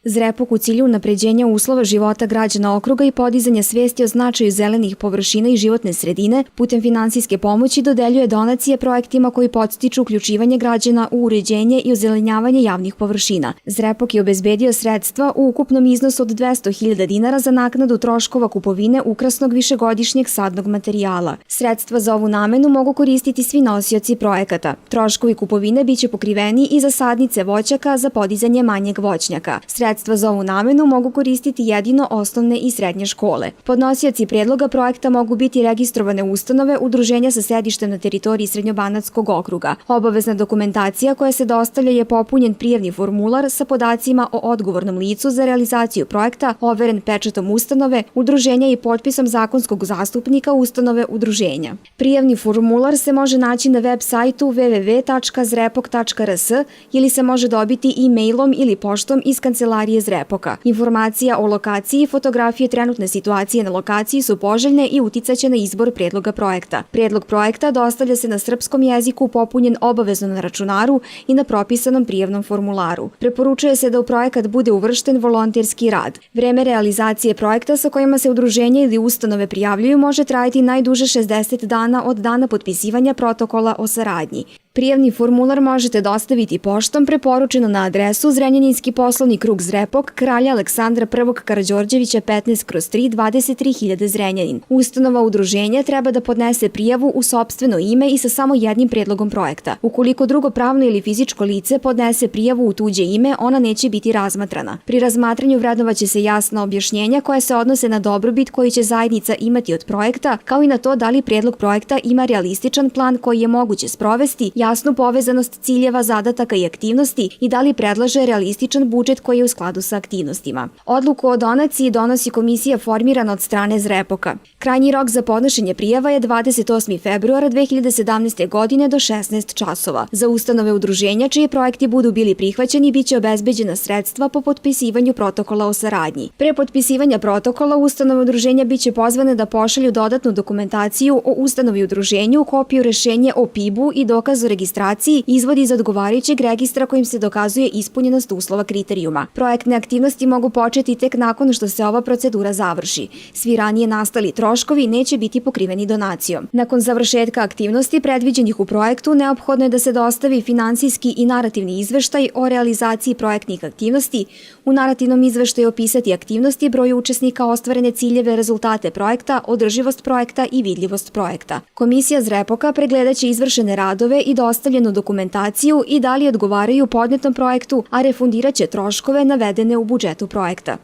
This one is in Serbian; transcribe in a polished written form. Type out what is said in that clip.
Zrepok u cilju unapređenja uslova života građana okruga i podizanja svesti o značaju zelenih površina i životne sredine putem finansijske pomoći dodeljuje donacije projektima koji podstiču uključivanje građana u uređenje i ozelenjavanje javnih površina. Zrepok je obezbedio sredstva u ukupnom iznosu od 200.000 dinara za naknadu troškova kupovine ukrasnog višegodišnjeg sadnog materijala. Sredstva za ovu namenu mogu koristiti svi nosioci projekata. Troškovi kupovine biće pokriveni i za sadnice voćaka za podizanje manjeg voćnjaka. Sredstva za ovu namenu mogu koristiti jedino osnovne i srednje škole. Podnosioci predloga projekta mogu biti registrovane ustanove, udruženja sa sedištem na teritoriji Srednjobanatskog okruga. Obavezna dokumentacija koja se dostavlja je popunjen prijavni formular sa podacima o odgovornom licu za realizaciju projekta, overen pečatom ustanove, udruženja i potpisom zakonskog zastupnika ustanove udruženja. Prijavni formular se može naći na web sajtu www.zrepok.rs ili se može dobiti e-mailom ili poštom iz kancelarije Zrepoka. Informacija o lokaciji i fotografije trenutne situacije na lokaciji su poželjne i uticaće na izbor predloga projekta. Predlog projekta dostavlja se na srpskom jeziku popunjen obavezno na računaru i na propisanom prijavnom formularu. Preporučuje se da u projekat bude uvršten volonterski rad. Vreme realizacije projekta sa kojima se udruženja ili ustanove prijavljuju može trajati najduže 60 dana od dana potpisivanja protokola o saradnji. Prijavni formular možete dostaviti poštom preporučeno na adresu Zrenjaninski poslovni krug Zrepok, Kralja Aleksandra I Karađorđevića 15/3 23.000 Zrenjanin. Ustanova udruženja treba da podnese prijavu u sopstveno ime i sa samo jednim predlogom projekta. Ukoliko drugo pravno ili fizičko lice podnese prijavu u tuđe ime, ona neće biti razmatrana. Pri razmatranju vrednovaće se jasna objašnjenja koja se odnose na dobrobit koji će zajednica imati od projekta, kao i na to da li predlog projekta ima realističan plan koji je moguće sprovesti, jasnu povezanost ciljeva, zadataka i aktivnosti i da li predlaže realističan budžet koji je u skladu sa aktivnostima. Odluku o donaciji donosi komisija formirana od strane Zrepoka. Krajnji rok za podnošenje prijava je 28. februara 2017. godine do 16 časova. Za ustanove udruženja čiji projekti budu bili prihvaćeni biće obezbeđena sredstva po potpisivanju protokola o saradnji. Pre potpisivanja protokola ustanove udruženja biće pozvane da pošalju dodatnu dokumentaciju o ustanovi udruženju, kopiju rešenja o PIB-u i dokaz o registraciji, izvod iz odgovarajućeg registra kojim se dokazuje ispunjenost uslova kriterijuma. Projektne aktivnosti mogu početi tek nakon što se ova procedura završi. Svi ranije nastali troškovi neće biti pokriveni donacijom. Nakon završetka aktivnosti predviđenih u projektu, neophodno je da se dostavi finansijski i narativni izveštaj o realizaciji projektnih aktivnosti. U narativnom izveštaju opisati aktivnosti, broj učesnika, ostvarene ciljeve, rezultate projekta, održivost projekta i vidljivost projekta. Komisija Zrepoka pregledaće izvršene radove i dostavljenu dokumentaciju i da li odgovaraju podnetom projektu, a refundirat će troškove navedene u budžetu projekta.